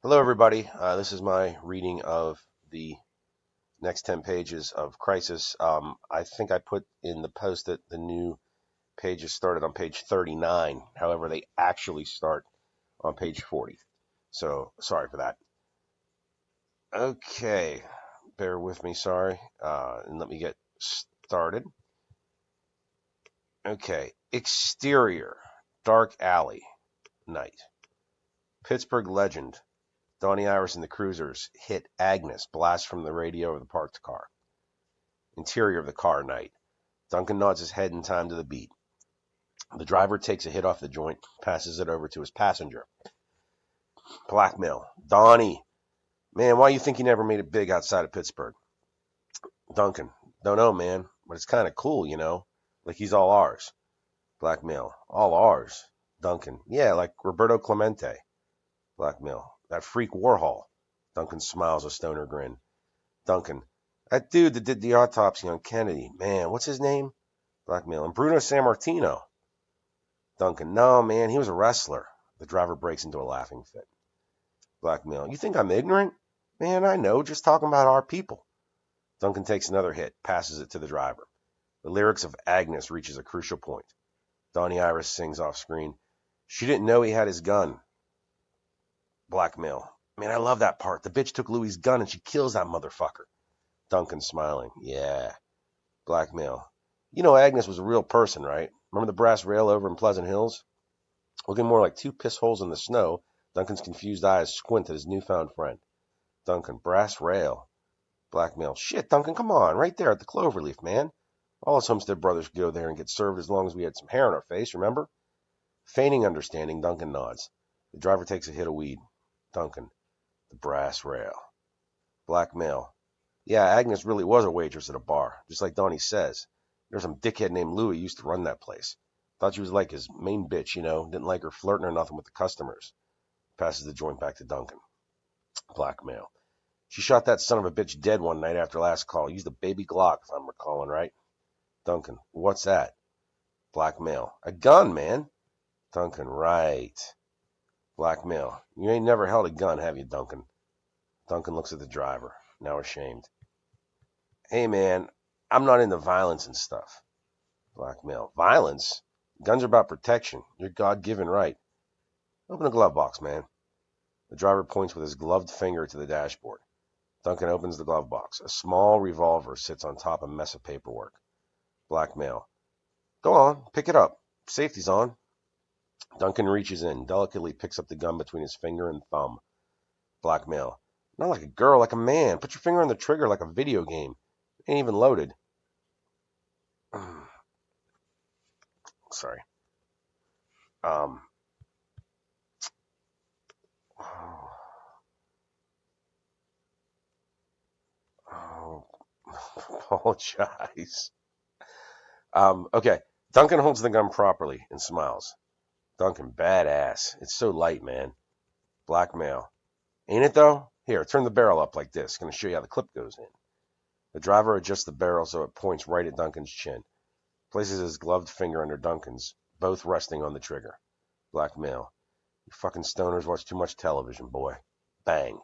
Hello, everybody. This is my reading of the next 10 pages of Crisis. I think I put in the post that the new pages started on page 39. However, they actually start on page 40. So, sorry for that. Okay, bear with me, sorry. And let me get started. Okay, exterior, dark alley, night. Pittsburgh legend, Donnie Iris and the Cruisers hit Agnes, blast from the radio of the parked car. Interior of the car, night. Duncan nods his head in time to the beat. The driver takes a hit off the joint, passes it over to his passenger. Blackmail. Donnie. Man, why you think he never made it big outside of Pittsburgh? Duncan. Don't know, man, but it's kind of cool, you know? Like he's all ours. Blackmail. All ours. Duncan. Yeah, like Roberto Clemente. Blackmail. That freak Warhol. Duncan smiles a stoner grin. Duncan. That dude that did the autopsy on Kennedy. Man, what's his name? Blackmail. And Bruno Sammartino. Duncan. No, man, he was a wrestler. The driver breaks into a laughing fit. Blackmail. You think I'm ignorant? Man, I know. Just talking about our people. Duncan takes another hit, passes it to the driver. The lyrics of Agnes reaches a crucial point. Donnie Iris sings off screen. She didn't know he had his gun. Blackmail. Man, I love that part. The bitch took Louis's gun and she kills that motherfucker. Duncan smiling. Yeah. Blackmail. You know Agnes was a real person, right? Remember the brass rail over in Pleasant Hills? Looking more like two piss holes in the snow, Duncan's confused eyes squint at his newfound friend. Duncan, brass rail. Blackmail. Shit, Duncan, come on. Right there at the Cloverleaf, man. All us Homestead brothers could go there and get served as long as we had some hair on our face, remember? Feigning understanding, Duncan nods. The driver takes a hit of weed. Duncan. The brass rail. Blackmail. Yeah, Agnes really was a waitress at a bar, just like Donnie says. There's some dickhead named Louis used to run that place. Thought she was like his main bitch, you know. Didn't like her flirting or nothing with the customers. Passes the joint back to Duncan. Blackmail. She shot that son of a bitch dead one night after last call. Used a baby Glock, if I'm recalling right. Duncan. What's that? Blackmail. A gun, man. Duncan. Right. Blackmail. You ain't never held a gun, have you, Duncan? Duncan looks at the driver, now ashamed. Hey, man, I'm not into violence and stuff. Blackmail. Violence? Guns are about protection. Your God-given right. Open the glove box, man. The driver points with his gloved finger to the dashboard. Duncan opens the glove box. A small revolver sits on top of a mess of paperwork. Blackmail. Go on, pick it up. Safety's on. Duncan reaches in, delicately picks up the gun between his finger and thumb. Blackmail. Not like a girl, like a man. Put your finger on the trigger like a video game. Ain't even loaded. Sorry. Um. Oh, apologize. Okay. Duncan holds the gun properly and smiles. Duncan, badass. It's so light, man. Blackmail. Ain't it though? Here, turn the barrel up like this. Gonna show you how the clip goes in. The driver adjusts the barrel so it points right at Duncan's chin. Places his gloved finger under Duncan's, both resting on the trigger. Blackmail. You fucking stoners watch too much television, boy. Bang.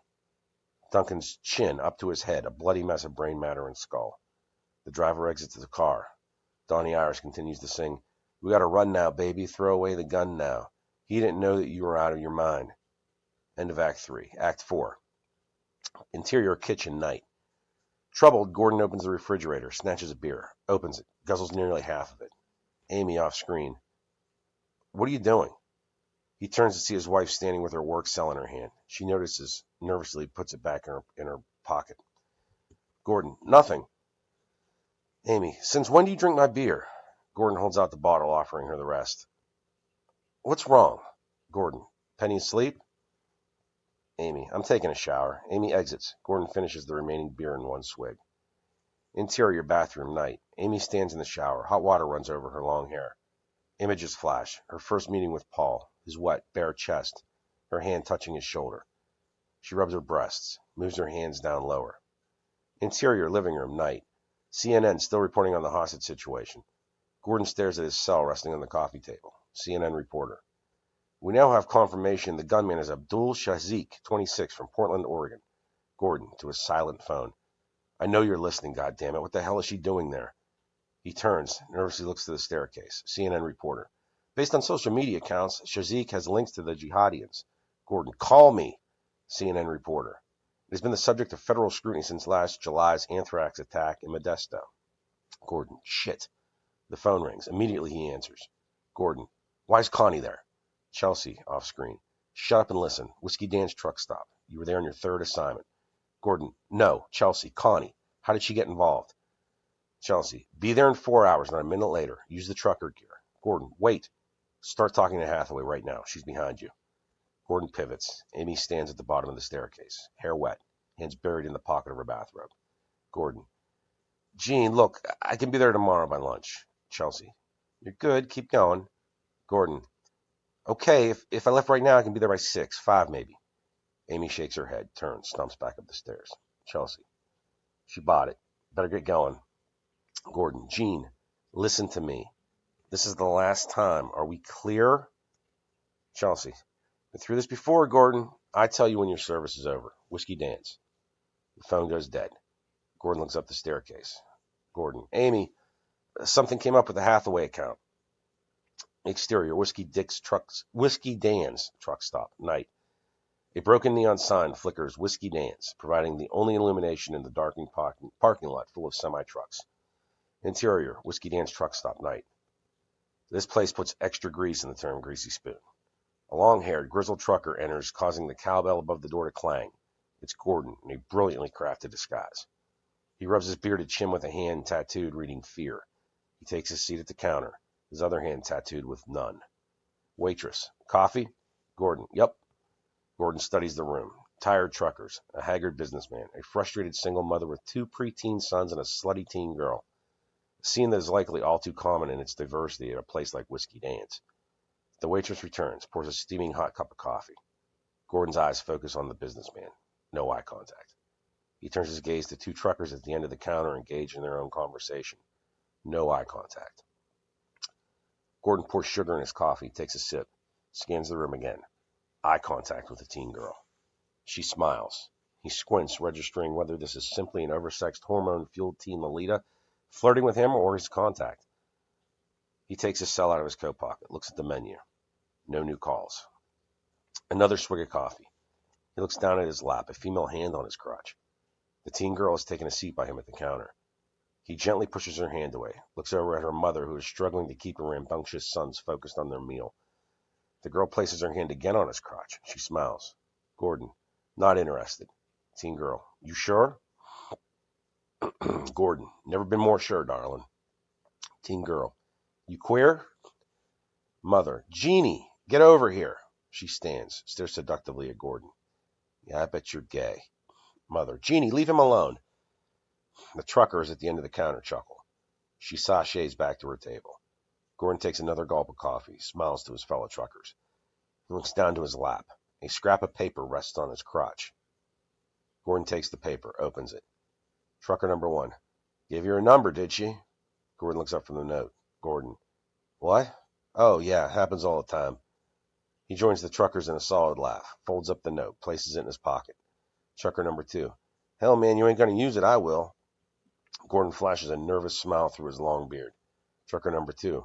Duncan's chin up to his head, a bloody mess of brain matter and skull. The driver exits the car. Donnie Iris continues to sing, We gotta run now, baby. Throw away the gun now. He didn't know that you were out of your mind. End of Act 3. Act 4. Interior kitchen night. Troubled, Gordon opens the refrigerator, snatches a beer, opens it, guzzles nearly half of it. Amy off screen. What are you doing? He turns to see his wife standing with her work cell in her hand. She notices, nervously puts it back in her pocket. Gordon. Nothing. Amy. Since when do you drink my beer? Gordon holds out the bottle, offering her the rest. What's wrong? Gordon. Penny asleep? Amy. I'm taking a shower. Amy exits. Gordon finishes the remaining beer in one swig. Interior bathroom night. Amy stands in the shower. Hot water runs over her long hair. Images flash. Her first meeting with Paul. His wet, bare chest. Her hand touching his shoulder. She rubs her breasts. Moves her hands down lower. Interior living room night. CNN still reporting on the hostage situation. Gordon stares at his cell resting on the coffee table. CNN reporter. We now have confirmation the gunman is Abdul Shazik, 26, from Portland, Oregon. Gordon, to his silent phone. I know you're listening, goddammit. What the hell is she doing there? He turns, nervously looks to the staircase. CNN reporter. Based on social media accounts, Shazik has links to the jihadians. Gordon, call me. CNN reporter. It has been the subject of federal scrutiny since last July's anthrax attack in Modesto. Gordon, shit. The phone rings. Immediately he answers. Gordon, why's Connie there? Chelsea, off screen. Shut up and listen. Whiskey Dan's truck stop. You were there on your third assignment. Gordon, no. Chelsea, Connie. How did she get involved? Chelsea, be there in 4 hours, not a minute later. Use the trucker gear. Gordon, wait. Start talking to Hathaway right now. She's behind you. Gordon pivots. Amy stands at the bottom of the staircase, hair wet, hands buried in the pocket of her bathrobe. Gordon, Jean, look, I can be there tomorrow by lunch. Chelsea, you're good. Keep going. Gordon, okay, if I left right now, I can be there by 6, 5 maybe. Amy shakes her head, turns, stumps back up the stairs. Chelsea, she bought it. Better get going. Gordon, Jean, listen to me. This is the last time. Are we clear? Chelsea, been through this before, Gordon. I tell you when your service is over. Whiskey Dan's. The phone goes dead. Gordon looks up the staircase. Gordon, Amy, something came up with the Hathaway account. Exterior, Whiskey Dan's truck stop. Night. A broken neon sign flickers Whiskey Dan's, providing the only illumination in the darkening parking lot full of semi-trucks. Interior, Whiskey Dan's truck stop. Night. This place puts extra grease in the term greasy spoon. A long-haired, grizzled trucker enters, causing the cowbell above the door to clang. It's Gordon, in a brilliantly crafted disguise. He rubs his bearded chin with a hand tattooed, reading fear. He takes his seat at the counter, his other hand tattooed with none. Waitress, coffee? Gordon, yep. Gordon studies the room. Tired truckers, a haggard businessman, a frustrated single mother with 2 preteen sons and a slutty teen girl. A scene that is likely all too common in its diversity at a place like Whiskey Dan's. The waitress returns, pours a steaming hot cup of coffee. Gordon's eyes focus on the businessman. No eye contact. He turns his gaze to 2 truckers at the end of the counter engaged in their own conversation. No eye contact. Gordon pours sugar in his coffee, takes a sip, scans the room again. Eye contact with the teen girl. She smiles. He squints, registering whether this is simply an oversexed, hormone-fueled teen Lolita flirting with him or his contact. He takes his cell out of his coat pocket, looks at the menu. No new calls. Another swig of coffee. He looks down at his lap, a female hand on his crotch. The teen girl has taken a seat by him at the counter. He gently pushes her hand away, looks over at her mother, who is struggling to keep her rambunctious sons focused on their meal. The girl places her hand again on his crotch. She smiles. Gordon, not interested. Teen girl, you sure? Gordon, never been more sure, darling. Teen girl, you queer? Mother, Jeannie, get over here. She stands, stares seductively at Gordon. Yeah, I bet you're gay. Mother, Jeannie, leave him alone. The trucker is at the end of the counter, chuckle. She sachets back to her table. Gordon takes another gulp of coffee, smiles to his fellow truckers. He looks down to his lap. A scrap of paper rests on his crotch. Gordon takes the paper, opens it. Trucker number 1. Gave you her number, did she? Gordon looks up from the note. Gordon. What? Oh, yeah, happens all the time. He joins the truckers in a solid laugh, folds up the note, places it in his pocket. Trucker number 2. Hell, man, you ain't going to use it, I will. Gordon flashes a nervous smile through his long beard. Trucker number 2.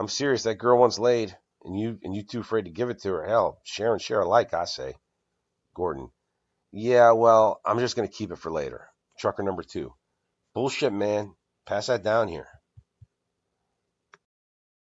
I'm serious, that girl wants laid, and you too afraid to give it to her. Hell, share and share alike, I say. Gordon. Yeah, well, I'm just going to keep it for later. Trucker number 2. Bullshit, man. Pass that down here.